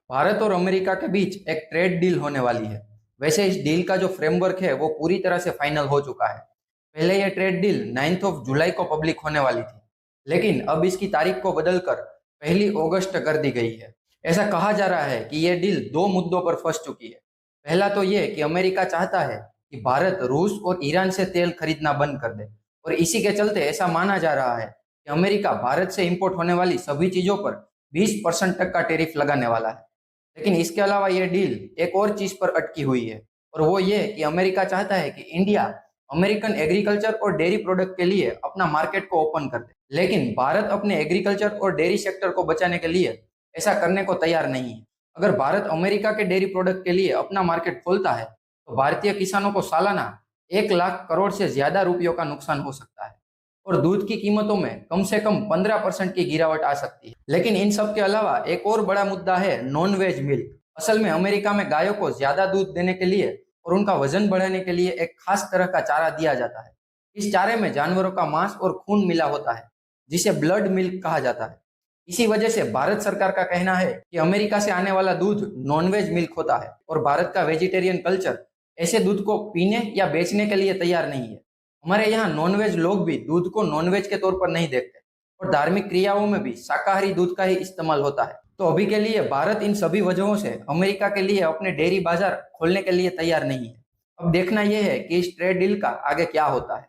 भारत और अमेरिका के बीच एक ट्रेड डील होने वाली है। वैसे इस डील का जो फ्रेमवर्क है वो पूरी तरह से फाइनल हो चुका है। पहले यह ट्रेड डील 9 जुलाई को पब्लिक होने वाली थी, लेकिन अब इसकी तारीख को बदलकर 1 अगस्त कर दी गई है। ऐसा कहा जा रहा है कि यह डील दो मुद्दों पर फंस चुकी है। पहला तो यह कि अमेरिका चाहता है कि भारत रूस और ईरान से तेल खरीदना बंद कर दे, और इसी के चलते ऐसा माना जा रहा है कि अमेरिका भारत से इंपोर्ट होने वाली सभी चीजों पर 20% तक का टैरिफ लगाने वाला है। लेकिन इसके अलावा ये डील एक और चीज पर अटकी हुई है, और वो ये कि अमेरिका चाहता है कि इंडिया अमेरिकन एग्रीकल्चर और डेयरी प्रोडक्ट के लिए अपना मार्केट को ओपन कर दे। लेकिन भारत अपने एग्रीकल्चर और डेयरी सेक्टर को बचाने के लिए ऐसा करने को तैयार नहीं है। अगर भारत अमेरिका के डेयरी प्रोडक्ट के लिए अपना मार्केट खोलता है तो भारतीय किसानों को सालाना 1 लाख करोड़ से ज्यादा रुपयों का नुकसान हो सकता है, और दूध की कीमतों में कम से कम 15% की गिरावट आ सकती है। लेकिन इन सब के अलावा एक और बड़ा मुद्दा है नॉन वेज मिल्क। असल में अमेरिका में गायों को ज्यादा दूध देने के लिए और उनका वजन बढ़ाने के लिए एक खास तरह का चारा दिया जाता है। इस चारे में जानवरों का मांस और खून मिला होता है, जिसे ब्लड मिल्क कहा जाता है। इसी वजह से भारत सरकार का कहना है कि अमेरिका से आने वाला दूध नॉनवेज मिल्क होता है, और भारत का वेजिटेरियन कल्चर ऐसे दूध को पीने या बेचने के लिए तैयार नहीं है। हमारे यहाँ नॉनवेज लोग भी दूध को नॉनवेज के तौर पर नहीं देखते, और धार्मिक क्रियाओं में भी शाकाहारी दूध का ही इस्तेमाल होता है। तो अभी के लिए भारत इन सभी वजहों से अमेरिका के लिए अपने डेयरी बाजार खोलने के लिए तैयार नहीं है। अब देखना यह है कि इस ट्रेड डील का आगे क्या होता है।